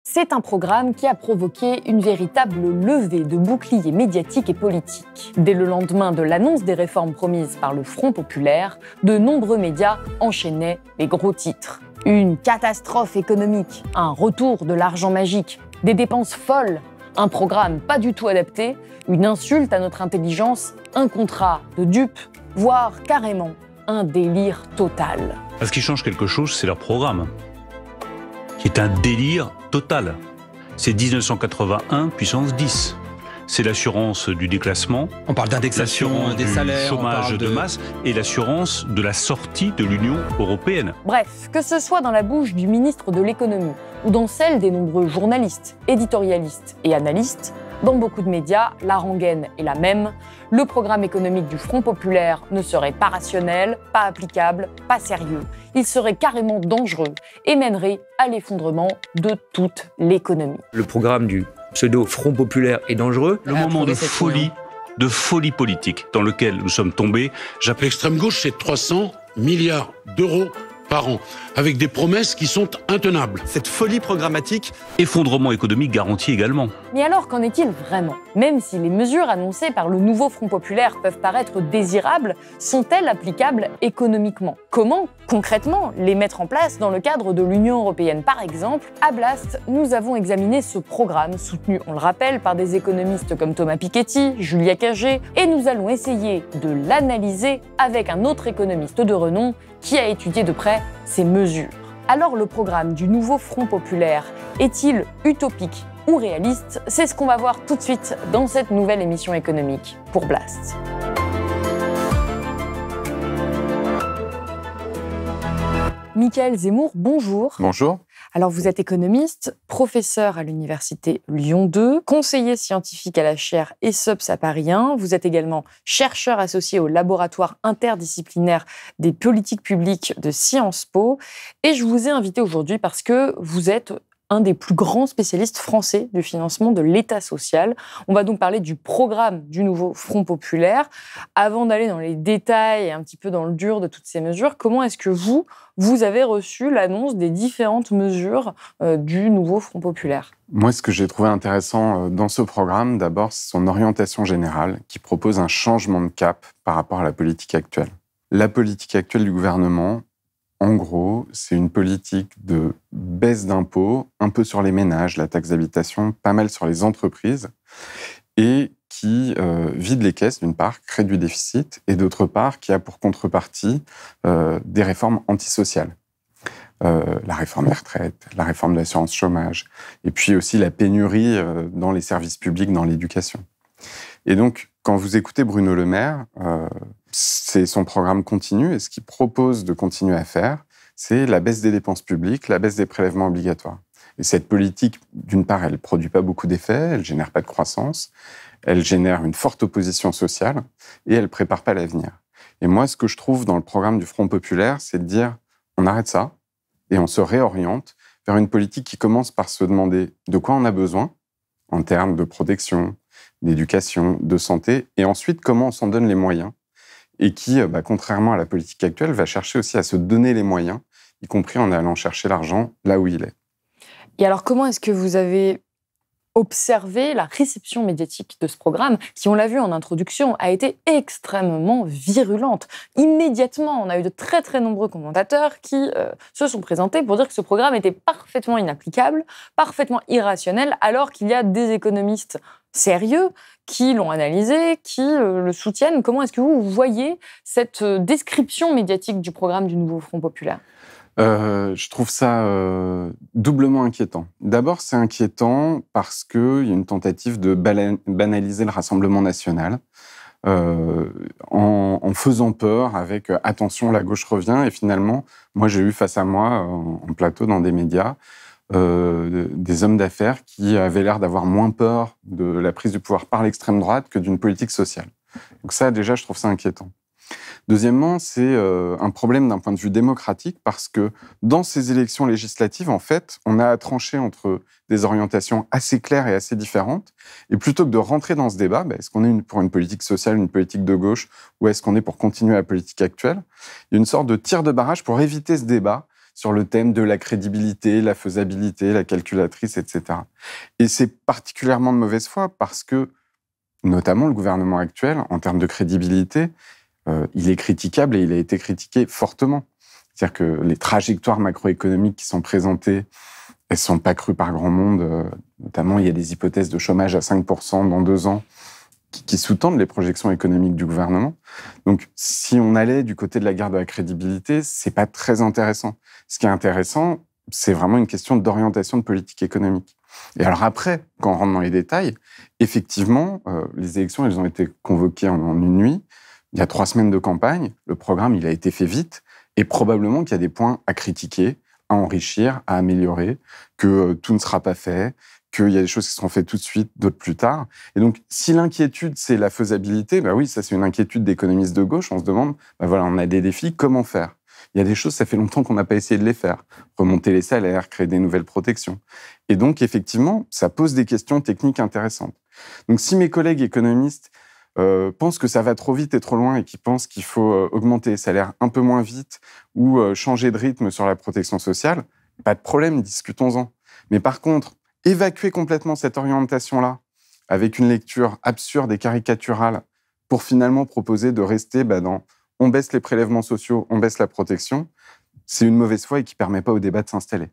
C'est un programme qui a provoqué une véritable levée de boucliers médiatiques et politiques. Dès le lendemain de l'annonce des réformes promises par le Front populaire, de nombreux médias enchaînaient les gros titres. Une catastrophe économique, un retour de l'argent magique, des dépenses folles, un programme pas du tout adapté, une insulte à notre intelligence, un contrat de dupes, voire carrément un délire total. Ce qui change quelque chose, c'est leur programme, qui est un délire total. C'est 1981 puissance 10. C'est l'assurance du déclassement. On parle d'indexation des salaires, chômage de masse et l'assurance de la sortie de l'Union européenne. Bref, que ce soit dans la bouche du ministre de l'économie ou dans celle des nombreux journalistes, éditorialistes et analystes, dans beaucoup de médias, la rengaine est la même. Le programme économique du Front populaire ne serait pas rationnel, pas applicable, pas sérieux. Il serait carrément dangereux et mènerait à l'effondrement de toute l'économie. Le programme du pseudo-Front populaire est dangereux. Le moment de folie politique dans lequel nous sommes tombés, j'appelle l'extrême gauche, c'est 300 milliards d'euros par an, avec des promesses qui sont intenables. Cette folie programmatique. Effondrement économique garanti également. Mais alors, qu'en est-il vraiment ? Même si les mesures annoncées par le nouveau Front populaire peuvent paraître désirables, sont-elles applicables économiquement ? Comment, concrètement, les mettre en place dans le cadre de l'Union européenne ? Par exemple, à Blast, nous avons examiné ce programme, soutenu, on le rappelle, par des économistes comme Thomas Piketty, Julia Cagé, et nous allons essayer de l'analyser avec un autre économiste de renom qui a étudié de près ces mesures. Alors le programme du nouveau Front populaire est-il utopique ou réaliste ? C'est ce qu'on va voir tout de suite dans cette nouvelle émission économique pour Blast. Michaël Zemmour, bonjour. Bonjour. Alors vous êtes économiste, professeur à l'université Lyon 2, conseiller scientifique à la chaire ESSOPS à Paris 1. Vous êtes également chercheur associé au laboratoire interdisciplinaire des politiques publiques de Sciences Po. Et je vous ai invité aujourd'hui parce que vous êtes un des plus grands spécialistes français du financement de l'État social. On va donc parler du programme du nouveau Front populaire. Avant d'aller dans les détails et un petit peu dans le dur de toutes ces mesures, comment est-ce que vous avez reçu l'annonce des différentes mesures du nouveau Front populaire ? Moi, ce que j'ai trouvé intéressant dans ce programme, d'abord, c'est son orientation générale qui propose un changement de cap par rapport à la politique actuelle. La politique actuelle du gouvernement, en gros, c'est une politique de baisse d'impôts, un peu sur les ménages, la taxe d'habitation, pas mal sur les entreprises, et qui vide les caisses, d'une part, crée du déficit, et d'autre part, qui a pour contrepartie des réformes antisociales. La réforme des retraites, la réforme de l'assurance chômage, et puis aussi la pénurie dans les services publics, dans l'éducation. Et donc, quand vous écoutez Bruno Le Maire, c'est son programme continu, et ce qu'il propose de continuer à faire, c'est la baisse des dépenses publiques, la baisse des prélèvements obligatoires. Et cette politique, d'une part, elle ne produit pas beaucoup d'effets, elle ne génère pas de croissance, elle génère une forte opposition sociale, et elle ne prépare pas l'avenir. Et moi, ce que je trouve dans le programme du Front populaire, c'est de dire, on arrête ça, et on se réoriente vers une politique qui commence par se demander de quoi on a besoin, en termes de protection, d'éducation, de santé, et ensuite comment on s'en donne les moyens, et qui, contrairement à la politique actuelle, va chercher aussi à se donner les moyens, y compris en allant chercher l'argent là où il est. Et alors, comment est-ce que vous avez observé la réception médiatique de ce programme, qui, on l'a vu en introduction, a été extrêmement virulente. Immédiatement, on a eu de très très nombreux commentateurs qui se sont présentés pour dire que ce programme était parfaitement inapplicable, parfaitement irrationnel, alors qu'il y a des économistes sérieux qui l'ont analysé, qui le soutiennent. Comment est-ce que vous voyez cette description médiatique du programme du nouveau Front populaire ? Je trouve ça doublement inquiétant. D'abord, c'est inquiétant parce qu'il y a une tentative de banaliser le Rassemblement national en faisant peur avec « attention, la gauche revient ». Et finalement, moi, j'ai eu face à moi, en plateau dans des médias, des hommes d'affaires qui avaient l'air d'avoir moins peur de la prise du pouvoir par l'extrême droite que d'une politique sociale. Donc ça, déjà, je trouve ça inquiétant. Deuxièmement, c'est un problème d'un point de vue démocratique parce que dans ces élections législatives, en fait, on a à trancher entre des orientations assez claires et assez différentes. Et plutôt que de rentrer dans ce débat, est-ce qu'on est pour une politique sociale, une politique de gauche, ou est-ce qu'on est pour continuer la politique actuelle ? Il y a une sorte de tir de barrage pour éviter ce débat sur le thème de la crédibilité, la faisabilité, la calculatrice, etc. Et c'est particulièrement de mauvaise foi parce que, notamment le gouvernement actuel, en termes de crédibilité, il est critiquable et il a été critiqué fortement. C'est-à-dire que les trajectoires macroéconomiques qui sont présentées, elles ne sont pas crues par grand monde. Notamment, il y a des hypothèses de chômage à 5% dans 2 ans qui sous-tendent les projections économiques du gouvernement. Donc, si on allait du côté de la guerre de la crédibilité, c'est pas très intéressant. Ce qui est intéressant, c'est vraiment une question d'orientation de politique économique. Et alors après, quand on rentre dans les détails, effectivement, les élections, elles ont été convoquées en une nuit. Il y a 3 semaines de campagne. Le programme, il a été fait vite. Et probablement qu'il y a des points à critiquer, à enrichir, à améliorer, que tout ne sera pas fait, qu'il y a des choses qui seront faites tout de suite, d'autres plus tard. Et donc, si l'inquiétude, c'est la faisabilité, oui, ça c'est une inquiétude d'économistes de gauche. On se demande, voilà, on a des défis, comment faire ? Il y a des choses, ça fait longtemps qu'on n'a pas essayé de les faire. Remonter les salaires, créer des nouvelles protections. Et donc, effectivement, ça pose des questions techniques intéressantes. Donc, si mes collègues économistes pensent que ça va trop vite et trop loin et qui pensent qu'il faut augmenter les salaires un peu moins vite ou changer de rythme sur la protection sociale, pas de problème, discutons-en. Mais par contre, évacuer complètement cette orientation-là avec une lecture absurde et caricaturale pour finalement proposer de rester dans on baisse les prélèvements sociaux, on baisse la protection, c'est une mauvaise foi et qui ne permet pas au débat de s'installer.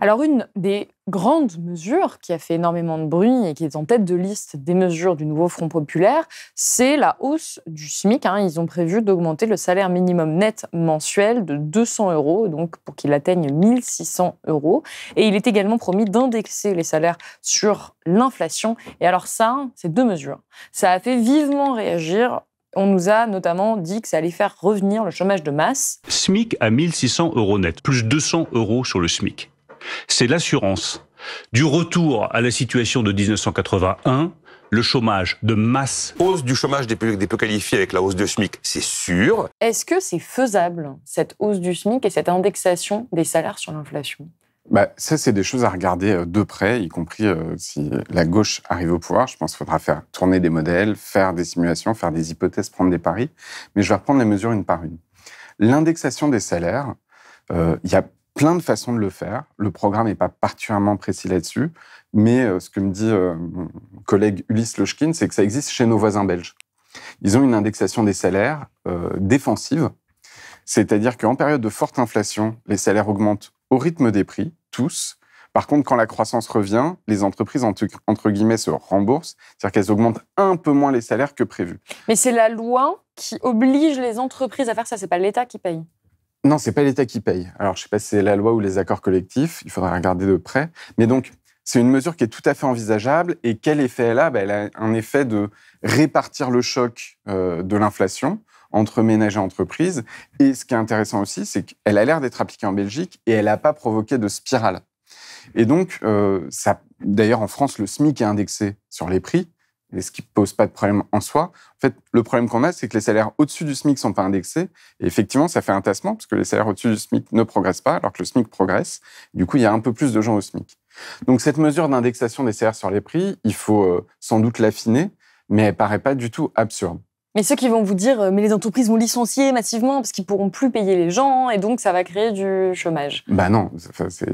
Alors, une des grandes mesures qui a fait énormément de bruit et qui est en tête de liste des mesures du nouveau Front populaire, c'est la hausse du SMIC. Ils ont prévu d'augmenter le salaire minimum net mensuel de 200 €, donc pour qu'il atteigne 1 600 €. Et il est également promis d'indexer les salaires sur l'inflation. Et alors ça, ces 2 mesures, ça a fait vivement réagir. On nous a notamment dit que ça allait faire revenir le chômage de masse. SMIC à 1 600 € net, plus 200 € sur le SMIC. C'est l'assurance du retour à la situation de 1981, le chômage de masse. Hausse du chômage des peu qualifiés avec la hausse du SMIC, c'est sûr. Est-ce que c'est faisable, cette hausse du SMIC et cette indexation des salaires sur l'inflation ? Ça, c'est des choses à regarder de près, y compris si la gauche arrive au pouvoir. Je pense qu'il faudra faire tourner des modèles, faire des simulations, faire des hypothèses, prendre des paris. Mais je vais reprendre les mesures une par une. L'indexation des salaires, il y a plein de façons de le faire. Le programme n'est pas particulièrement précis là-dessus. Mais ce que me dit mon collègue Ulysse Lochkin, c'est que ça existe chez nos voisins belges. Ils ont une indexation des salaires défensive. C'est-à-dire qu'en période de forte inflation, les salaires augmentent au rythme des prix, tous. Par contre, quand la croissance revient, les entreprises, entre guillemets, se remboursent. C'est-à-dire qu'elles augmentent un peu moins les salaires que prévu. Mais c'est la loi qui oblige les entreprises à faire ça, c'est pas l'État qui paye. Non, c'est pas l'État qui paye. Alors, je sais pas si c'est la loi ou les accords collectifs, il faudra regarder de près. Mais donc, c'est une mesure qui est tout à fait envisageable. Et quel effet elle a ? Elle a un effet de répartir le choc de l'inflation entre ménages et entreprises. Et ce qui est intéressant aussi, c'est qu'elle a l'air d'être appliquée en Belgique et elle n'a pas provoqué de spirale. Et donc, d'ailleurs, en France, le SMIC est indexé sur les prix, et ce qui ne pose pas de problème en soi. En fait, le problème qu'on a, c'est que les salaires au-dessus du SMIC ne sont pas indexés. Et effectivement, ça fait un tassement, parce que les salaires au-dessus du SMIC ne progressent pas, alors que le SMIC progresse. Du coup, il y a un peu plus de gens au SMIC. Donc, cette mesure d'indexation des salaires sur les prix, il faut sans doute l'affiner, mais elle ne paraît pas du tout absurde. Mais ceux qui vont vous dire, mais les entreprises vont licencier massivement parce qu'ils ne pourront plus payer les gens et donc ça va créer du chômage. Non,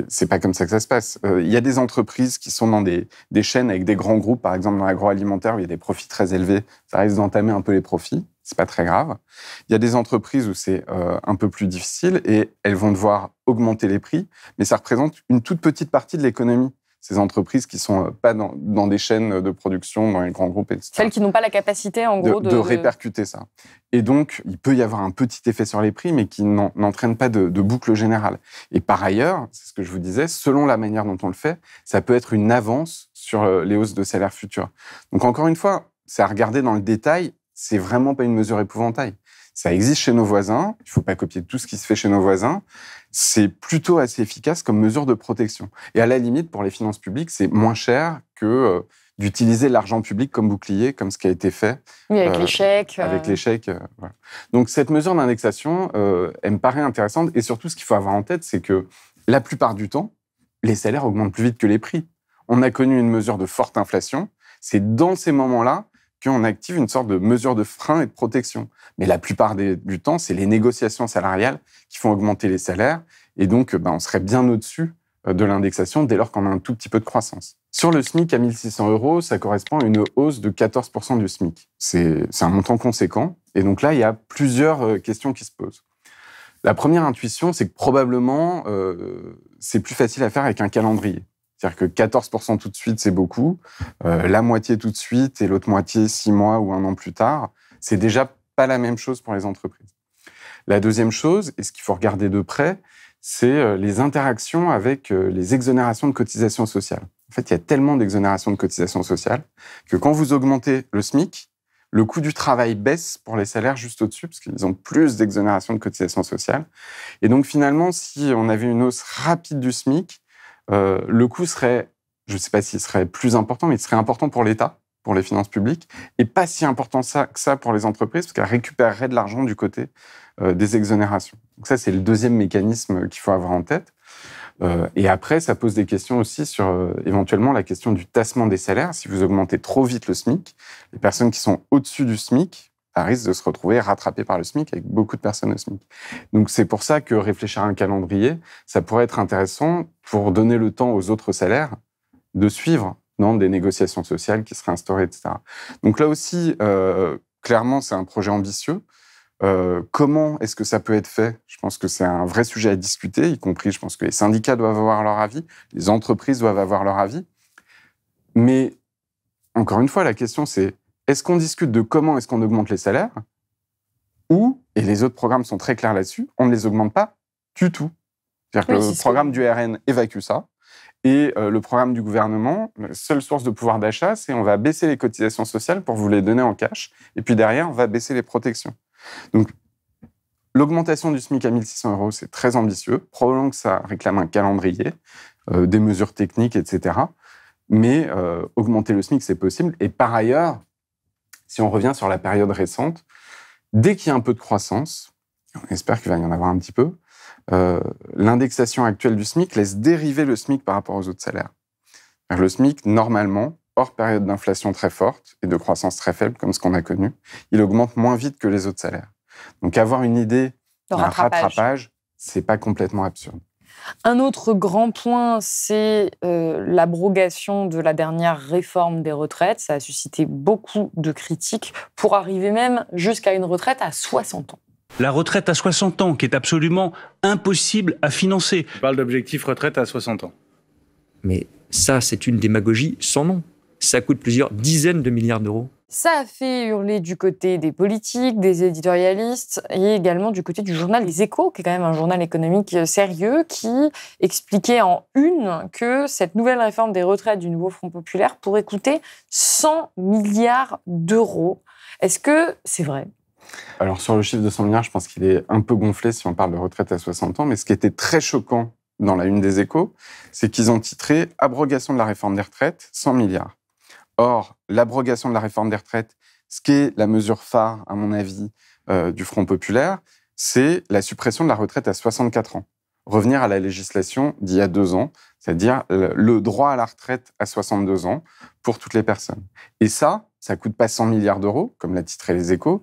c'est pas comme ça que ça se passe. Il y a des entreprises qui sont dans des chaînes avec des grands groupes, par exemple dans l'agroalimentaire où il y a des profits très élevés. Ça risque d'entamer un peu les profits, c'est pas très grave. Il y a des entreprises où c'est un peu plus difficile et elles vont devoir augmenter les prix, mais ça représente une toute petite partie de l'économie. Ces entreprises qui ne sont pas dans des chaînes de production, dans les grands groupes, etc. Celles qui n'ont pas la capacité, en gros, de répercuter ça. Et donc, il peut y avoir un petit effet sur les prix, mais qui n'entraîne pas de boucle générale. Et par ailleurs, c'est ce que je vous disais, selon la manière dont on le fait, ça peut être une avance sur les hausses de salaires futures. Donc, encore une fois, c'est à regarder dans le détail, c'est vraiment pas une mesure épouvantail. Ça existe chez nos voisins, il ne faut pas copier tout ce qui se fait chez nos voisins. C'est plutôt assez efficace comme mesure de protection. Et à la limite, pour les finances publiques, c'est moins cher que d'utiliser l'argent public comme bouclier, comme ce qui a été fait. Oui, avec les chèques. Avec les chèques, voilà. Donc cette mesure d'indexation, elle me paraît intéressante. Et surtout, ce qu'il faut avoir en tête, c'est que la plupart du temps, les salaires augmentent plus vite que les prix. On a connu une mesure de forte inflation. C'est dans ces moments-là qu'on active une sorte de mesure de frein et de protection. Mais la plupart du temps, c'est les négociations salariales qui font augmenter les salaires. Et donc, on serait bien au-dessus de l'indexation dès lors qu'on a un tout petit peu de croissance. Sur le SMIC à 1 600 €, ça correspond à une hausse de 14% du SMIC. C'est un montant conséquent. Et donc là, il y a plusieurs questions qui se posent. La première intuition, c'est que probablement, c'est plus facile à faire avec un calendrier. C'est-à-dire que 14% tout de suite, c'est beaucoup. La moitié tout de suite et l'autre moitié 6 mois ou 1 an plus tard, c'est déjà pas la même chose pour les entreprises. La deuxième chose, et ce qu'il faut regarder de près, c'est les interactions avec les exonérations de cotisations sociales. En fait, il y a tellement d'exonérations de cotisations sociales que quand vous augmentez le SMIC, le coût du travail baisse pour les salaires juste au-dessus, parce qu'ils ont plus d'exonérations de cotisations sociales. Et donc, finalement, si on avait une hausse rapide du SMIC, le coût serait, je ne sais pas s'il serait plus important, mais il serait important pour l'État, pour les finances publiques, et pas si important que ça pour les entreprises, parce qu'elles récupéreraient de l'argent du côté des exonérations. Donc ça, c'est le deuxième mécanisme qu'il faut avoir en tête. Et après, ça pose des questions aussi sur éventuellement la question du tassement des salaires. Si vous augmentez trop vite le SMIC, les personnes qui sont au-dessus du SMIC risquent de se retrouver rattrapées par le SMIC avec beaucoup de personnes au SMIC. Donc c'est pour ça que réfléchir à un calendrier, ça pourrait être intéressant pour donner le temps aux autres salaires de suivre des négociations sociales qui seraient instaurées, etc. Donc là aussi, clairement, c'est un projet ambitieux. Comment est-ce que ça peut être fait? Je pense que c'est un vrai sujet à discuter, y compris, je pense que les syndicats doivent avoir leur avis, les entreprises doivent avoir leur avis. Mais, encore une fois, la question c'est, est-ce qu'on discute de comment est-ce qu'on augmente les salaires? Ou, et les autres programmes sont très clairs là-dessus, on ne les augmente pas du tout. C'est-à-dire que le programme du RN évacue ça. Et le programme du gouvernement, la seule source de pouvoir d'achat, c'est on va baisser les cotisations sociales pour vous les donner en cash. Et puis derrière, on va baisser les protections. Donc, l'augmentation du SMIC à 1 600 €, c'est très ambitieux. Probablement que ça réclame un calendrier, des mesures techniques, etc. Mais augmenter le SMIC, c'est possible. Et par ailleurs, si on revient sur la période récente, dès qu'il y a un peu de croissance, on espère qu'il va y en avoir un petit peu, l'indexation actuelle du SMIC laisse dériver le SMIC par rapport aux autres salaires. Le SMIC, normalement, hors période d'inflation très forte et de croissance très faible, comme ce qu'on a connu, il augmente moins vite que les autres salaires. Donc avoir une idée d'un rattrapage, c'est pas complètement absurde. Un autre grand point, c'est l'abrogation de la dernière réforme des retraites. Ça a suscité beaucoup de critiques pour arriver même jusqu'à une retraite à 60 ans. La retraite à 60 ans, qui est absolument impossible à financer. On parle d'objectif retraite à 60 ans. Mais ça, c'est une démagogie sans nom. Ça coûte plusieurs dizaines de milliards d'euros. Ça a fait hurler du côté des politiques, des éditorialistes et également du côté du journal Les Échos, qui est quand même un journal économique sérieux, qui expliquait en une que cette nouvelle réforme des retraites du nouveau Front populaire pourrait coûter 100 milliards d'euros. Est-ce que c'est vrai ? Alors sur le chiffre de 100 milliards, je pense qu'il est un peu gonflé si on parle de retraite à 60 ans, mais ce qui était très choquant dans la une des Échos, c'est qu'ils ont titré « Abrogation de la réforme des retraites, 100 milliards ». Or, l'abrogation de la réforme des retraites, ce qui est la mesure phare, à mon avis, du Front populaire, c'est la suppression de la retraite à 64 ans. Revenir à la législation d'il y a 2 ans, c'est-à-dire le droit à la retraite à 62 ans pour toutes les personnes. Et ça coûte pas 100 milliards d'euros, comme l'a titré Les Échos,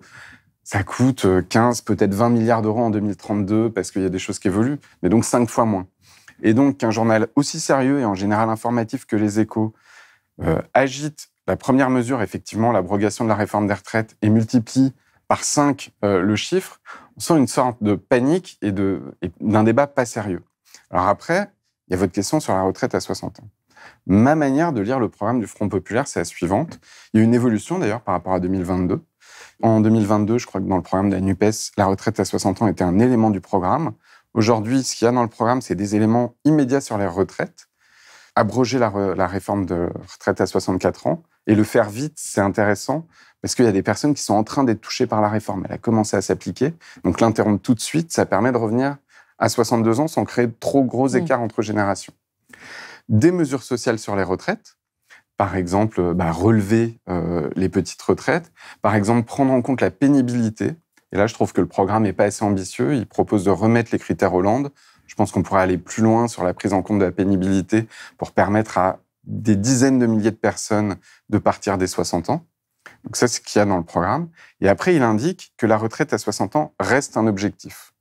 ça coûte 15, peut-être 20 milliards d'euros en 2032, parce qu'il y a des choses qui évoluent, mais donc 5 fois moins. Et donc, qu'un journal aussi sérieux et en général informatif que Les Échos agite la première mesure, effectivement, l'abrogation de la réforme des retraites, et multiplie par 5 le chiffre, on sent une sorte de panique et d'un débat pas sérieux. Alors après, il y a votre question sur la retraite à 60 ans. Ma manière de lire le programme du Front populaire, c'est la suivante. Il y a une évolution, d'ailleurs, par rapport à 2022. En 2022, je crois que dans le programme de la NUPES, la retraite à 60 ans était un élément du programme. Aujourd'hui, ce qu'il y a dans le programme, c'est des éléments immédiats sur les retraites. Abroger la réforme de retraite à 64 ans et le faire vite, c'est intéressant parce qu'il y a des personnes qui sont en train d'être touchées par la réforme. Elle a commencé à s'appliquer. Donc l'interrompre tout de suite, ça permet de revenir à 62 ans sans créer de trop gros écarts entre générations. Des mesures sociales sur les retraites, par exemple relever les petites retraites, par exemple prendre en compte la pénibilité. Et là, je trouve que le programme n'est pas assez ambitieux. Il propose de remettre les critères Hollande. Je pense qu'on pourrait aller plus loin sur la prise en compte de la pénibilité pour permettre à des dizaines de milliers de personnes de partir dès 60 ans. Donc ça, c'est ce qu'il y a dans le programme. Et après, il indique que la retraite à 60 ans reste un objectif.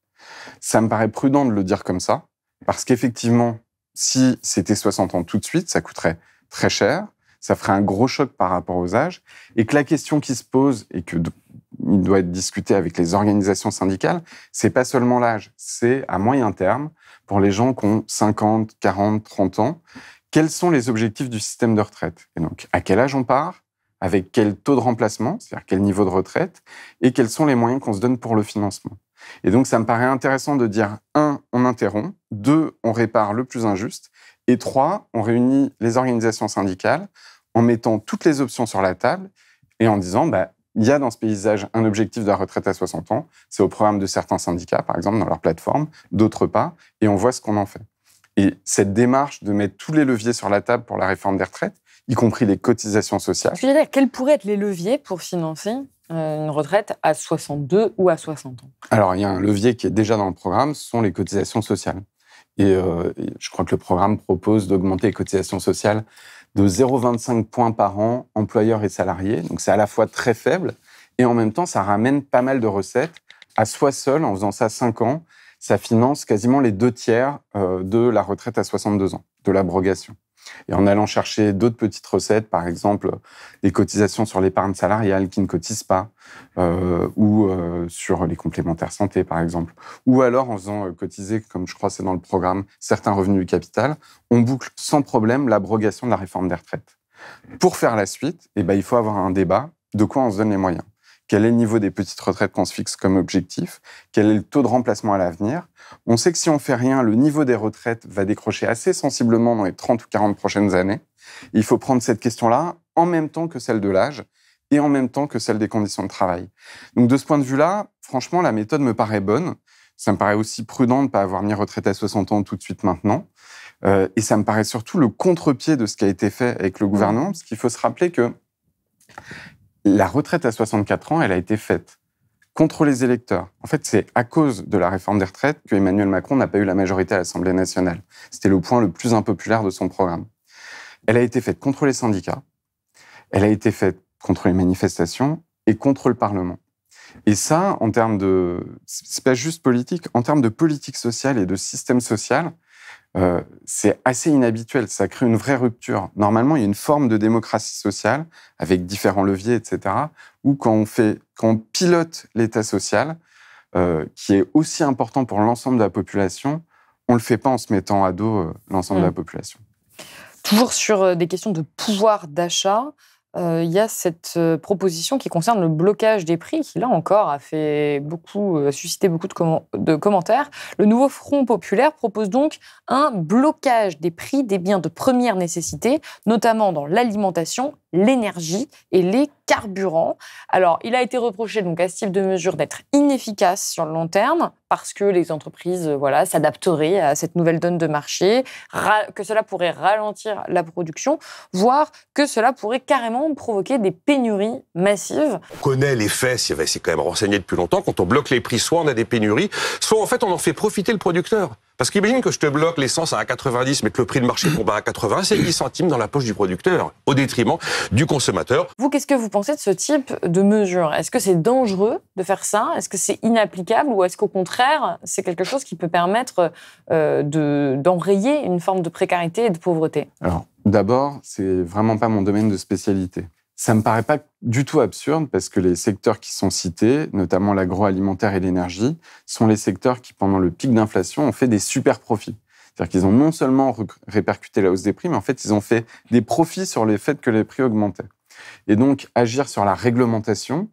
Ça me paraît prudent de le dire comme ça, Parce qu'effectivement, si c'était 60 ans tout de suite, ça coûterait très cher, ça ferait un gros choc par rapport aux âges, et que la question qui se pose, et il doit être discuté avec les organisations syndicales, c'est pas seulement l'âge, c'est à moyen terme, pour les gens qui ont 50, 40, 30 ans, quels sont les objectifs du système de retraite? Et donc, à quel âge on part? Avec quel taux de remplacement, c'est-à-dire quel niveau de retraite, et quels sont les moyens qu'on se donne pour le financement. Et donc, ça me paraît intéressant de dire, 1, on interrompt, 2, on répare le plus injuste, et 3, on réunit les organisations syndicales en mettant toutes les options sur la table et en disant, il y a dans ce paysage un objectif de la retraite à 60 ans, c'est au programme de certains syndicats, par exemple, dans leur plateforme, d'autres pas, et on voit ce qu'on en fait. Et cette démarche de mettre tous les leviers sur la table pour la réforme des retraites, y compris les cotisations sociales. Je veux dire, quels pourraient être les leviers pour financer une retraite à 62 ou à 60 ans? Alors, il y a un levier qui est déjà dans le programme, ce sont les cotisations sociales. Et je crois que le programme propose d'augmenter les cotisations sociales de 0,25 points par an, employeurs et salariés. Donc, c'est à la fois très faible et en même temps, ça ramène pas mal de recettes. À soi seul, en faisant ça 5 ans, ça finance quasiment les 2/3 de la retraite à 62 ans, de l'abrogation. Et en allant chercher d'autres petites recettes, par exemple des cotisations sur l'épargne salariale qui ne cotisent pas, ou sur les complémentaires santé, par exemple, ou alors en faisant cotiser, comme je crois c'est dans le programme, certains revenus du capital, on boucle sans problème l'abrogation de la réforme des retraites. Pour faire la suite, il faut avoir un débat de quoi on se donne les moyens. Quel est le niveau des petites retraites qu'on se fixe comme objectif? Quel est le taux de remplacement à l'avenir? On sait que si on fait rien, le niveau des retraites va décrocher assez sensiblement dans les 30 ou 40 prochaines années. Il faut prendre cette question-là en même temps que celle de l'âge et en même temps que celle des conditions de travail. Donc de ce point de vue-là, franchement, la méthode me paraît bonne. Ça me paraît aussi prudent de ne pas avoir mis retraite à 60 ans tout de suite maintenant. Et ça me paraît surtout le contre-pied de ce qui a été fait avec le gouvernement, parce qu'il faut se rappeler que la retraite à 64 ans, elle a été faite contre les électeurs. En fait, c'est à cause de la réforme des retraites que Emmanuel Macron n'a pas eu la majorité à l'Assemblée nationale. C'était le point le plus impopulaire de son programme. Elle a été faite contre les syndicats, elle a été faite contre les manifestations et contre le Parlement. Et ça, en termes de... c'est pas juste politique, en termes de politique sociale et de système social, c'est assez inhabituel, ça crée une vraie rupture. Normalement, il y a une forme de démocratie sociale, avec différents leviers, etc., où quand on pilote l'État social, qui est aussi important pour l'ensemble de la population, on ne le fait pas en se mettant à dos l'ensemble de la population. Toujours sur des questions de pouvoir d'achat, il y a cette proposition qui concerne le blocage des prix, qui là encore a suscité beaucoup de commentaires. Le nouveau Front populaire propose donc un blocage des prix des biens de première nécessité, notamment dans l'alimentation, l'énergie et les carburants. Alors, il a été reproché donc à ce type de mesure d'être inefficace sur le long terme, parce que les entreprises s'adapteraient à cette nouvelle donne de marché, que cela pourrait ralentir la production, voire que cela pourrait carrément provoquer des pénuries massives. On connaît les faits, c'est quand même renseigné depuis longtemps. Quand on bloque les prix, soit on a des pénuries, soit en fait on en fait profiter le producteur. Parce qu'imagine que je te bloque l'essence à 1,90, mais que le prix de marché tombe à 1,80, c'est 10 centimes dans la poche du producteur, au détriment du consommateur. Vous, qu'est-ce que vous pensez de ce type de mesure? Est-ce que c'est dangereux de faire ça? Est-ce que c'est inapplicable? Ou est-ce qu'au contraire, c'est quelque chose qui peut permettre d'enrayer une forme de précarité et de pauvreté? Alors, d'abord, c'est vraiment pas mon domaine de spécialité. Ça me paraît pas du tout absurde parce que les secteurs qui sont cités, notamment l'agroalimentaire et l'énergie, sont les secteurs qui, pendant le pic d'inflation, ont fait des super profits. C'est-à-dire qu'ils ont non seulement répercuté la hausse des prix, mais en fait, ils ont fait des profits sur le fait que les prix augmentaient. Et donc, agir sur la réglementation,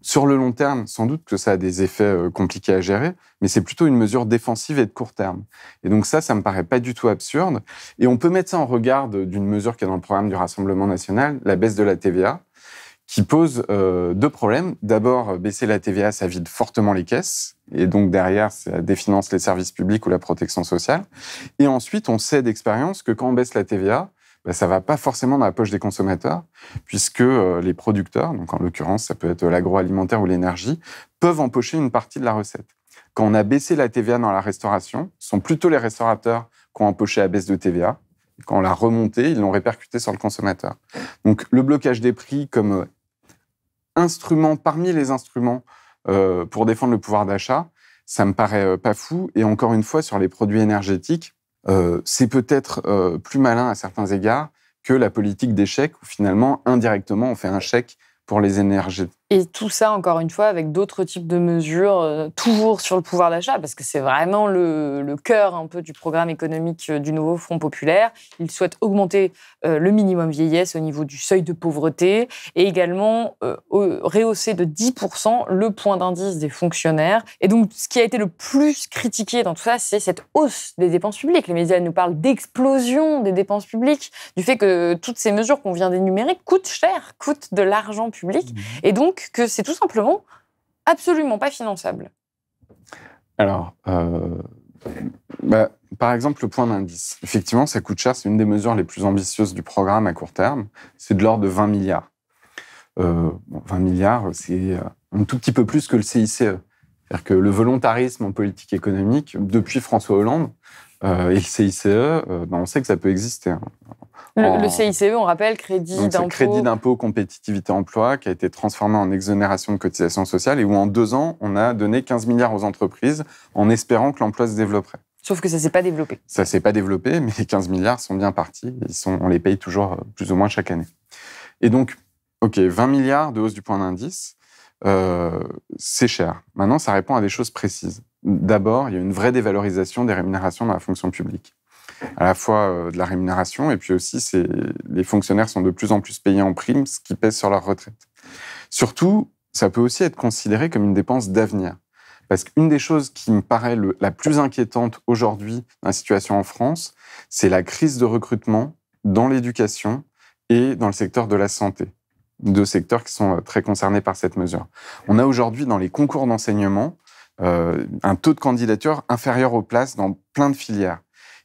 sur le long terme, sans doute que ça a des effets compliqués à gérer, mais c'est plutôt une mesure défensive et de court terme. Et donc ça me paraît pas du tout absurde. Et on peut mettre ça en regard d'une mesure qui est dans le programme du Rassemblement national, la baisse de la TVA, qui pose 2 problèmes. D'abord, baisser la TVA, ça vide fortement les caisses, et donc derrière, ça définance les services publics ou la protection sociale. Et ensuite, on sait d'expérience que quand on baisse la TVA, ça ne va pas forcément dans la poche des consommateurs, puisque les producteurs, donc en l'occurrence, ça peut être l'agroalimentaire ou l'énergie, peuvent empocher une partie de la recette. Quand on a baissé la TVA dans la restauration, ce sont plutôt les restaurateurs qui ont empoché la baisse de TVA. Et quand on l'a remontée, ils l'ont répercuté sur le consommateur. Donc le blocage des prix comme instrument parmi les instruments pour défendre le pouvoir d'achat, ça me paraît pas fou. Et encore une fois, sur les produits énergétiques, c'est peut-être plus malin à certains égards que la politique des chèques, où finalement, indirectement, on fait un chèque pour les énergies. Et tout ça, encore une fois, avec d'autres types de mesures, toujours sur le pouvoir d'achat, parce que c'est vraiment le cœur un peu du programme économique du nouveau Front populaire. Il souhaite augmenter le minimum vieillesse au niveau du seuil de pauvreté et également rehausser de 10% le point d'indice des fonctionnaires. Et donc, ce qui a été le plus critiqué dans tout ça, c'est cette hausse des dépenses publiques. Les médias nous parlent d'explosion des dépenses publiques, du fait que toutes ces mesures qu'on vient d'énumérer coûtent cher, coûtent de l'argent public. Et donc, que c'est tout simplement absolument pas finançable. Alors, par exemple, le point d'indice. Effectivement, ça coûte cher. C'est une des mesures les plus ambitieuses du programme à court terme. C'est de l'ordre de 20 milliards. 20 milliards, c'est un tout petit peu plus que le CICE. C'est-à-dire que le volontarisme en politique économique, depuis François Hollande et le CICE, on sait que ça peut exister. Hein. Le CICE, on rappelle, crédit d'impôt. Crédit d'impôt compétitivité emploi, qui a été transformé en exonération de cotisations sociales et où en 2 ans, on a donné 15 milliards aux entreprises en espérant que l'emploi se développerait. Sauf que ça ne s'est pas développé. Ça ne s'est pas développé, mais les 15 milliards sont bien partis. On les paye toujours plus ou moins chaque année. Et donc, 20 milliards de hausse du point d'indice, c'est cher. Maintenant, ça répond à des choses précises. D'abord, il y a une vraie dévalorisation des rémunérations dans la fonction publique. À la fois de la rémunération, et puis aussi, les fonctionnaires sont de plus en plus payés en prime, ce qui pèse sur leur retraite. Surtout, ça peut aussi être considéré comme une dépense d'avenir. Parce qu'une des choses qui me paraît la plus inquiétante aujourd'hui dans la situation en France, c'est la crise de recrutement dans l'éducation et dans le secteur de la santé. 2 secteurs qui sont très concernés par cette mesure. On a aujourd'hui dans les concours d'enseignement un taux de candidature inférieur aux places dans plein de filières.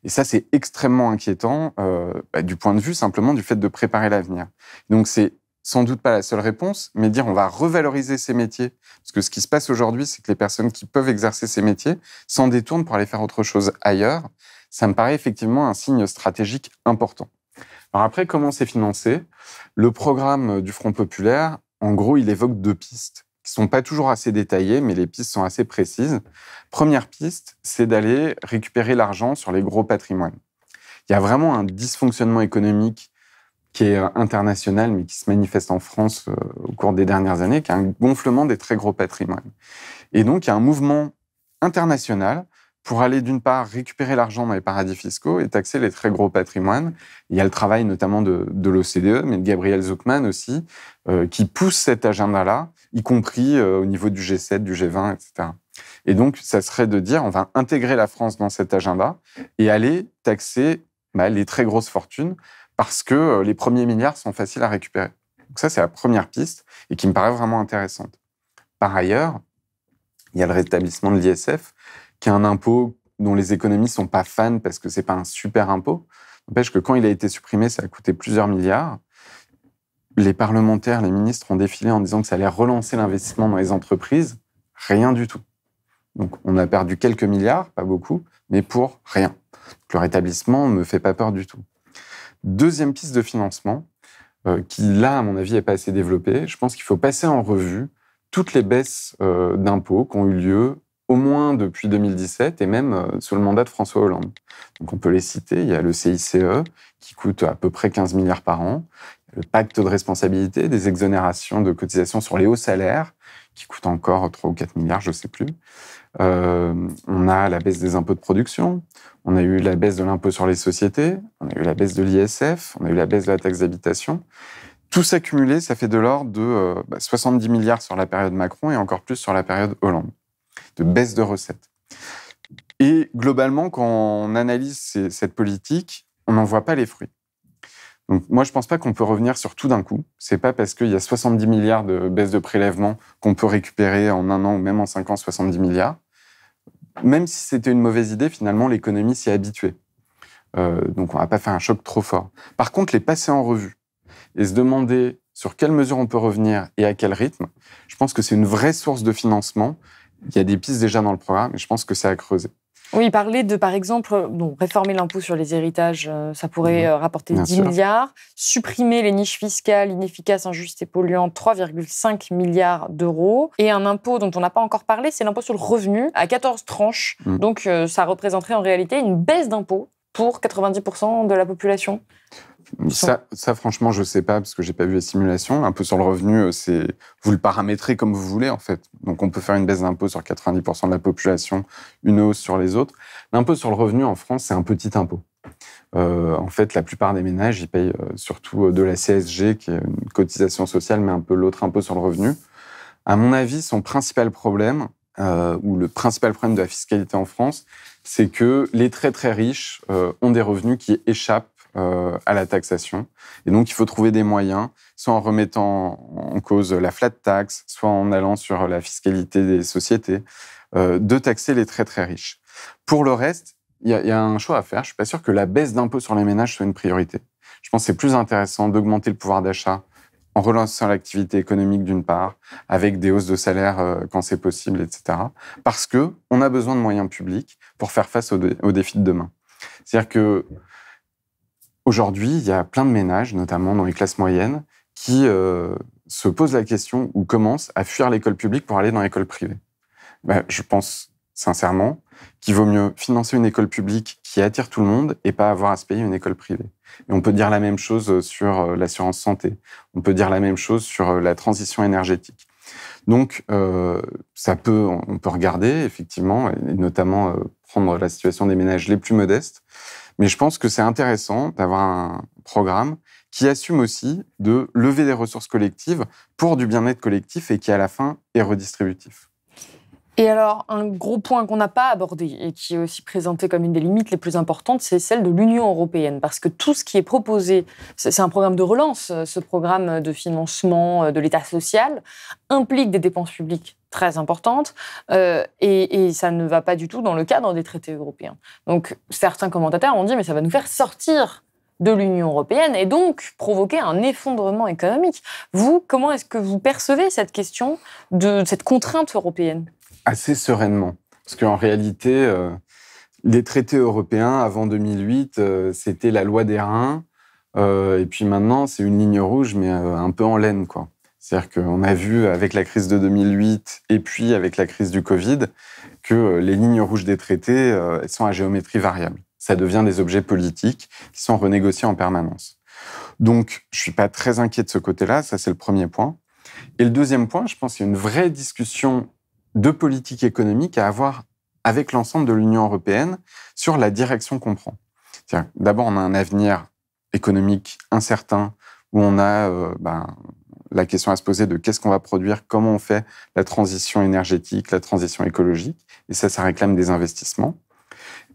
Et ça, c'est extrêmement inquiétant du point de vue simplement du fait de préparer l'avenir. Donc, c'est sans doute pas la seule réponse, mais dire on va revaloriser ces métiers. Parce que ce qui se passe aujourd'hui, c'est que les personnes qui peuvent exercer ces métiers s'en détournent pour aller faire autre chose ailleurs. Ça me paraît effectivement un signe stratégique important. Alors après, comment c'est financé ? Le programme du Front populaire, en gros, il évoque 2 pistes qui sont pas toujours assez détaillées, mais les pistes sont assez précises. Première piste, c'est d'aller récupérer l'argent sur les gros patrimoines. Il y a vraiment un dysfonctionnement économique qui est international, mais qui se manifeste en France au cours des dernières années, qui est un gonflement des très gros patrimoines. Et donc, il y a un mouvement international pour aller, d'une part, récupérer l'argent dans les paradis fiscaux et taxer les très gros patrimoines. Il y a le travail notamment de l'OCDE, mais de Gabriel Zucman aussi, qui pousse cet agenda-là, y compris au niveau du G7, du G20, etc. Et donc, ça serait de dire, on va intégrer la France dans cet agenda et aller taxer les très grosses fortunes parce que les premiers milliards sont faciles à récupérer. Donc ça, c'est la première piste et qui me paraît vraiment intéressante. Par ailleurs, il y a le rétablissement de l'ISF, qui est un impôt dont les économistes ne sont pas fans parce que ce n'est pas un super impôt. N'empêche que quand il a été supprimé, ça a coûté plusieurs milliards. Les parlementaires, les ministres ont défilé en disant que ça allait relancer l'investissement dans les entreprises. Rien du tout. Donc, on a perdu quelques milliards, pas beaucoup, mais pour rien. Donc, le rétablissement ne me fait pas peur du tout. Deuxième piste de financement, qui là, à mon avis, n'est pas assez développée. Je pense qu'il faut passer en revue toutes les baisses d'impôts qui ont eu lieu au moins depuis 2017 et même sous le mandat de François Hollande. Donc on peut les citer. Il y a le CICE qui coûte à peu près 15 milliards par an, le pacte de responsabilité, des exonérations de cotisations sur les hauts salaires qui coûtent encore 3 ou 4 milliards, je ne sais plus. On a la baisse des impôts de production, on a eu la baisse de l'impôt sur les sociétés, on a eu la baisse de l'ISF, on a eu la baisse de la taxe d'habitation. Tout ça cumulé, ça fait de l'ordre de 70 milliards sur la période Macron et encore plus sur la période Hollande, de baisse de recettes. Et globalement, quand on analyse cette politique, on n'en voit pas les fruits. Donc moi, je ne pense pas qu'on peut revenir sur tout d'un coup. Ce n'est pas parce qu'il y a 70 milliards de baisse de prélèvement qu'on peut récupérer en 1 an ou même en 5 ans 70 milliards. Même si c'était une mauvaise idée, finalement, l'économie s'y est habituée. Donc on ne va pas faire un choc trop fort. Par contre, les passer en revue et se demander sur quelles mesures on peut revenir et à quel rythme, je pense que c'est une vraie source de financement. Il y a des pistes déjà dans le programme et je pense que c'est à creuser. Oui, il parlait de, par exemple, réformer l'impôt sur les héritages, ça pourrait rapporter Bien 10 sûr. milliards. Supprimer les niches fiscales inefficaces, injustes et polluantes, 3,5 milliards d'euros. Et un impôt dont on n'a pas encore parlé, c'est l'impôt sur le revenu, à 14 tranches. Donc, ça représenterait en réalité une baisse d'impôt pour 90% de la population. Ça, franchement, je ne sais pas, parce que je n'ai pas vu les simulations. L'impôt sur le revenu, vous le paramétrez comme vous voulez, en fait. Donc, on peut faire une baisse d'impôt sur 90% de la population, une hausse sur les autres. L'impôt sur le revenu, en France, c'est un petit impôt. En fait, la plupart des ménages, ils payent surtout de la CSG, qui est une cotisation sociale, mais un peu l'autre impôt sur le revenu. À mon avis, son principal problème, ou le principal problème de la fiscalité en France, c'est que les très très riches ont des revenus qui échappent à la taxation. Et donc, il faut trouver des moyens, soit en remettant en cause la flat tax, soit en allant sur la fiscalité des sociétés, de taxer les très très riches. Pour le reste, il y a un choix à faire. Je ne suis pas sûr que la baisse d'impôt sur les ménages soit une priorité. Je pense que c'est plus intéressant d'augmenter le pouvoir d'achat en relançant l'activité économique d'une part, avec des hausses de salaire quand c'est possible, etc. Parce qu'on a besoin de moyens publics pour faire face aux défis de demain. C'est-à-dire que aujourd'hui, il y a plein de ménages, notamment dans les classes moyennes, qui se posent la question ou commencent à fuir l'école publique pour aller dans l'école privée. Je pense sincèrement qu'il vaut mieux financer une école publique qui attire tout le monde et pas avoir à se payer une école privée. Et on peut dire la même chose sur l'assurance santé. On peut dire la même chose sur la transition énergétique. Donc, on peut regarder, effectivement, et notamment prendre la situation des ménages les plus modestes. Mais je pense que c'est intéressant d'avoir un programme qui assume aussi de lever des ressources collectives pour du bien-être collectif et qui, à la fin, est redistributif. Et alors, un gros point qu'on n'a pas abordé et qui est aussi présenté comme une des limites les plus importantes, c'est celle de l'Union européenne. Parce que tout ce qui est proposé, c'est un programme de relance, ce programme de financement de l'État social, implique des dépenses publiques très importantes et ça ne va pas du tout dans le cadre des traités européens. Donc, certains commentateurs ont dit « mais ça va nous faire sortir de l'Union européenne et donc provoquer un effondrement économique ». Vous, comment est-ce que vous percevez cette question de cette contrainte européenne ? Assez sereinement. Parce qu'en réalité, les traités européens, avant 2008, c'était la loi des reins. Et puis maintenant, c'est une ligne rouge, mais un peu en laine, quoi. C'est-à-dire qu'on a vu avec la crise de 2008 et puis avec la crise du Covid que les lignes rouges des traités, elles sont à géométrie variable. Ça devient des objets politiques qui sont renégociés en permanence. Donc, je ne suis pas très inquiet de ce côté-là. Ça, c'est le premier point. Et le deuxième point, je pense qu'il y a une vraie discussion de politique économique à avoir avec l'ensemble de l'Union européenne sur la direction qu'on prend. C'est-à-dire, d'abord, on a un avenir économique incertain où on a la question à se poser de qu'est-ce qu'on va produire, comment on fait la transition énergétique, la transition écologique, et ça réclame des investissements.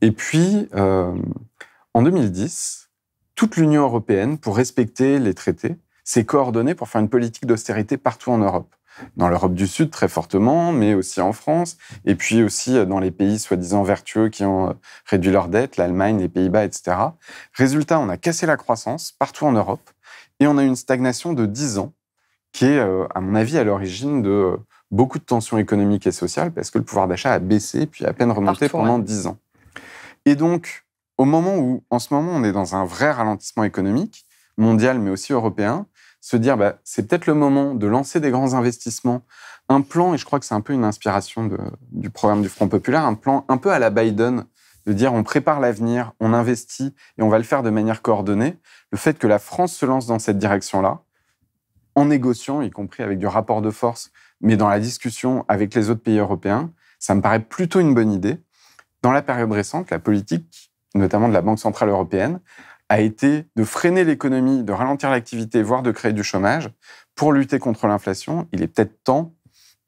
Et puis, en 2010, toute l'Union européenne, pour respecter les traités, s'est coordonnée pour faire une politique d'austérité partout en Europe. Dans l'Europe du Sud, très fortement, mais aussi en France, et puis aussi dans les pays soi-disant vertueux qui ont réduit leur dette, l'Allemagne, les Pays-Bas, etc. Résultat, on a cassé la croissance partout en Europe, et on a une stagnation de 10 ans, qui est, à mon avis, à l'origine de beaucoup de tensions économiques et sociales, parce que le pouvoir d'achat a baissé, puis à peine remonté pendant 10 ans. Et donc, au moment où, en ce moment, on est dans un vrai ralentissement économique, mondial, mais aussi européen, se dire, c'est peut-être le moment de lancer des grands investissements, un plan, et je crois que c'est un peu une inspiration du programme du Front Populaire, un plan un peu à la Biden, de dire on prépare l'avenir, on investit, et on va le faire de manière coordonnée. Le fait que la France se lance dans cette direction-là, en négociant, y compris avec du rapport de force, mais dans la discussion avec les autres pays européens, ça me paraît plutôt une bonne idée. Dans la période récente, la politique, notamment de la Banque Centrale Européenne, a été de freiner l'économie, de ralentir l'activité, voire de créer du chômage. Pour lutter contre l'inflation, il est peut-être temps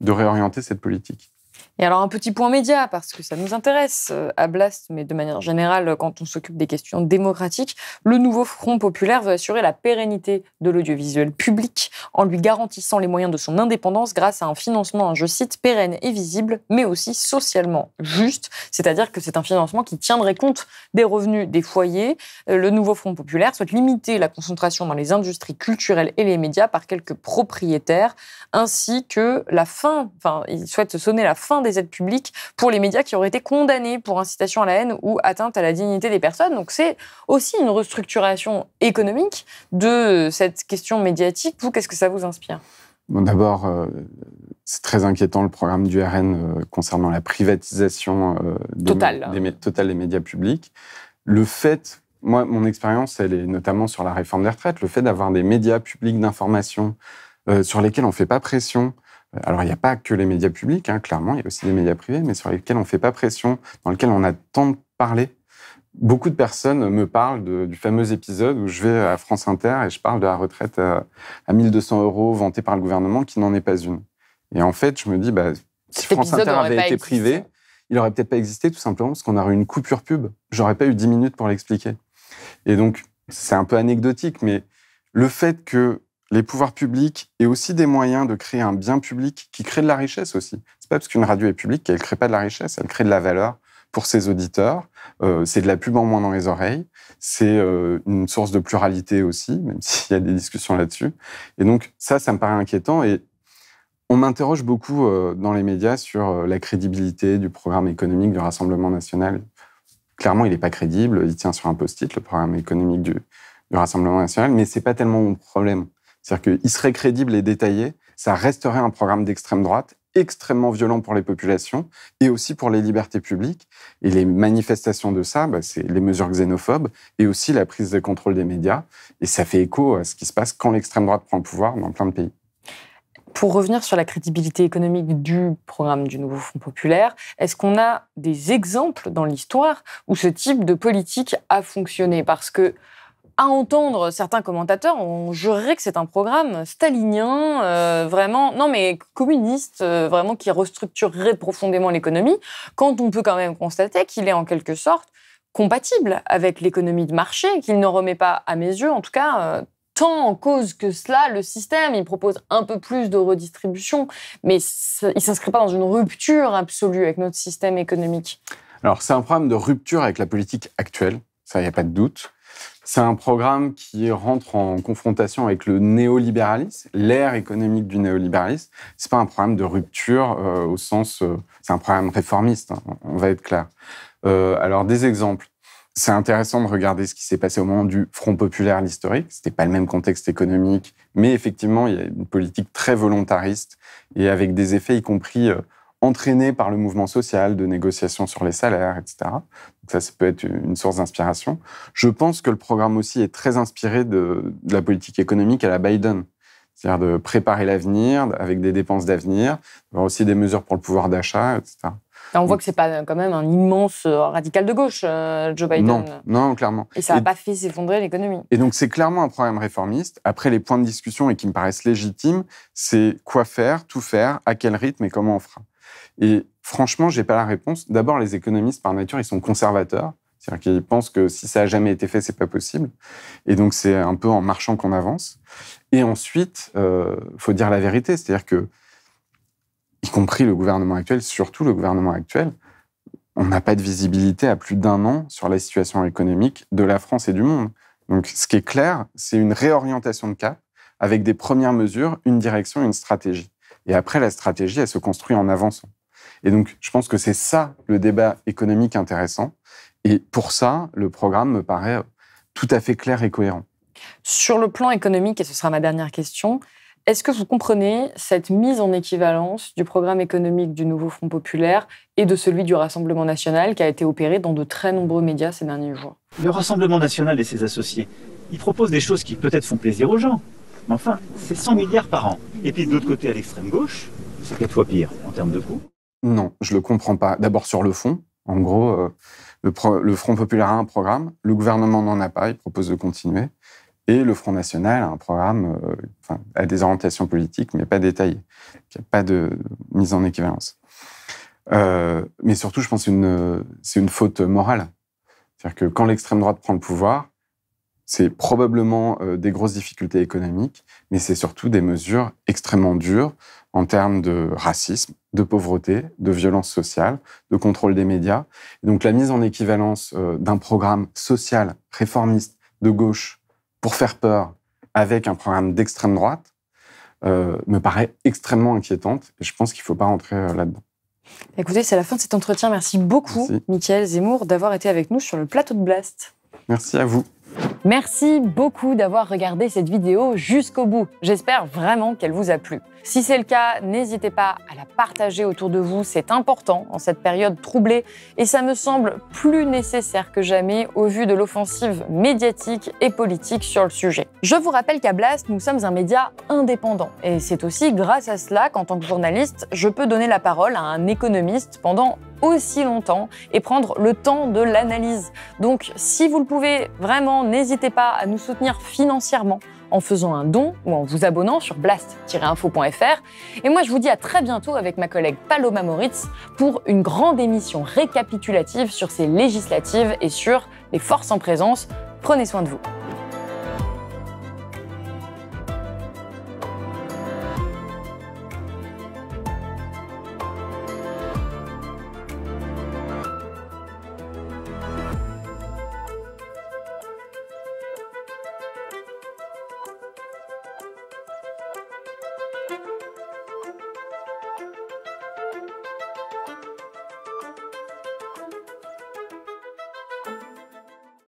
de réorienter cette politique. Et alors, un petit point média, parce que ça nous intéresse à Blast, mais de manière générale, quand on s'occupe des questions démocratiques, le nouveau Front Populaire veut assurer la pérennité de l'audiovisuel public en lui garantissant les moyens de son indépendance grâce à un financement, je cite, pérenne et visible, mais aussi socialement juste. C'est-à-dire que c'est un financement qui tiendrait compte des revenus des foyers. Le nouveau Front Populaire souhaite limiter la concentration dans les industries culturelles et les médias par quelques propriétaires, ainsi que il souhaite sonner la fin des des aides publiques pour les médias qui auraient été condamnés pour incitation à la haine ou atteinte à la dignité des personnes. Donc c'est aussi une restructuration économique de cette question médiatique. Vous, qu'est-ce que ça vous inspire ? Bon, d'abord, c'est très inquiétant le programme du RN concernant la privatisation totale des médias publics. Le fait, moi, mon expérience, elle est notamment sur la réforme des retraites, le fait d'avoir des médias publics d'information sur lesquels on ne fait pas pression. Alors, il n'y a pas que les médias publics, clairement, il y a aussi des médias privés, mais sur lesquels on ne fait pas pression, dans lesquels on a tant de parler. Beaucoup de personnes me parlent du fameux épisode où je vais à France Inter et je parle de la retraite à 1 200 € vantée par le gouvernement, qui n'en est pas une. Et en fait, je me dis, si France Inter avait été privé, il n'aurait peut-être pas existé, tout simplement parce qu'on aurait eu une coupure pub. J'aurais pas eu 10 minutes pour l'expliquer. Et donc, c'est un peu anecdotique, mais le fait que les pouvoirs publics aient aussi des moyens de créer un bien public qui crée de la richesse aussi. C'est pas parce qu'une radio est publique qu'elle crée pas de la richesse, elle crée de la valeur pour ses auditeurs. C'est de la pub en moins dans les oreilles. C'est une source de pluralité aussi, même s'il y a des discussions là-dessus. Et donc, ça me paraît inquiétant. Et on m'interroge beaucoup dans les médias sur la crédibilité du programme économique du Rassemblement national. Clairement, il n'est pas crédible. Il tient sur un post-it, le programme économique du Rassemblement national. Mais ce n'est pas tellement mon problème. C'est-à-dire qu'il serait crédible et détaillé. Ça resterait un programme d'extrême droite extrêmement violent pour les populations et aussi pour les libertés publiques. Et les manifestations de ça, c'est les mesures xénophobes et aussi la prise de contrôle des médias. Et ça fait écho à ce qui se passe quand l'extrême droite prend le pouvoir dans plein de pays. Pour revenir sur la crédibilité économique du programme du Nouveau Front Populaire, est-ce qu'on a des exemples dans l'histoire où ce type de politique a fonctionné ? Parce que à entendre certains commentateurs, on jurerait que c'est un programme stalinien, vraiment, non mais communiste, vraiment qui restructurerait profondément l'économie, quand on peut quand même constater qu'il est en quelque sorte compatible avec l'économie de marché, qu'il ne remet pas, à mes yeux en tout cas, tant en cause que cela le système. Il propose un peu plus de redistribution, mais il ne s'inscrit pas dans une rupture absolue avec notre système économique. Alors c'est un programme de rupture avec la politique actuelle, ça il n'y a pas de doute. C'est un programme qui rentre en confrontation avec le néolibéralisme, l'ère économique du néolibéralisme. C'est pas un programme de rupture au sens... c'est un programme réformiste, on va être clair. Alors, des exemples. C'est intéressant de regarder ce qui s'est passé au moment du Front populaire, l'historique. C'était pas le même contexte économique, mais effectivement, il y a une politique très volontariste et avec des effets, y compris... entraîné par le mouvement social, de négociations sur les salaires, etc. Donc ça peut être une source d'inspiration. Je pense que le programme aussi est très inspiré de la politique économique à la Biden, c'est-à-dire de préparer l'avenir avec des dépenses d'avenir, avoir aussi des mesures pour le pouvoir d'achat, etc. Et on voit que c'est pas quand même un immense radical de gauche, Joe Biden. Non, clairement. Et ça n'a pas fait s'effondrer l'économie. Et donc c'est clairement un programme réformiste. Après, les points de discussion et qui me paraissent légitimes, c'est quoi faire, tout faire, à quel rythme et comment on fera. Et franchement, j'ai pas la réponse. D'abord, les économistes, par nature, ils sont conservateurs. C'est-à-dire qu'ils pensent que si ça a jamais été fait, c'est pas possible. Et donc, c'est un peu en marchant qu'on avance. Et ensuite, faut dire la vérité. C'est-à-dire que, y compris le gouvernement actuel, surtout le gouvernement actuel, on n'a pas de visibilité à plus d'1 an sur la situation économique de la France et du monde. Donc, ce qui est clair, c'est une réorientation de cap avec des premières mesures, une direction, une stratégie. Et après, la stratégie, elle se construit en avançant. Et donc, je pense que c'est ça, le débat économique intéressant. Et pour ça, le programme me paraît tout à fait clair et cohérent. Sur le plan économique, et ce sera ma dernière question, est-ce que vous comprenez cette mise en équivalence du programme économique du Nouveau Front Populaire et de celui du Rassemblement national qui a été opéré dans de très nombreux médias ces derniers jours ? Le Rassemblement national et ses associés, ils proposent des choses qui peut-être font plaisir aux gens. Mais enfin, c'est 100 milliards par an. Et puis de l'autre côté, à l'extrême gauche, c'est 4 fois pire en termes de coûts. Non, je le comprends pas. D'abord sur le fond. En gros, le Front populaire a un programme, le gouvernement n'en a pas, il propose de continuer. Et le Front national a un programme, a des orientations politiques, mais pas détaillées. Il n'y a pas de mise en équivalence. Mais surtout, je pense que c'est une faute morale. C'est-à-dire que quand l'extrême droite prend le pouvoir, c'est probablement des grosses difficultés économiques, mais c'est surtout des mesures extrêmement dures en termes de racisme, de pauvreté, de violence sociale, de contrôle des médias. Et donc la mise en équivalence d'un programme social, réformiste, de gauche, pour faire peur, avec un programme d'extrême droite, me paraît extrêmement inquiétante, et je pense qu'il ne faut pas rentrer là-dedans. Écoutez, c'est la fin de cet entretien. Merci beaucoup, Mickaël Zemmour, d'avoir été avec nous sur le plateau de Blast. Merci à vous. Merci beaucoup d'avoir regardé cette vidéo jusqu'au bout. J'espère vraiment qu'elle vous a plu. Si c'est le cas, n'hésitez pas à la partager autour de vous, c'est important en cette période troublée et ça me semble plus nécessaire que jamais au vu de l'offensive médiatique et politique sur le sujet. Je vous rappelle qu'à Blast, nous sommes un média indépendant et c'est aussi grâce à cela qu'en tant que journaliste, je peux donner la parole à un économiste pendant aussi longtemps et prendre le temps de l'analyse. Donc, si vous le pouvez, vraiment, n'hésitez pas à nous soutenir financièrement en faisant un don ou en vous abonnant sur blast-info.fr. Et moi, je vous dis à très bientôt avec ma collègue Paloma Moritz pour une grande émission récapitulative sur ces législatives et sur les forces en présence. Prenez soin de vous.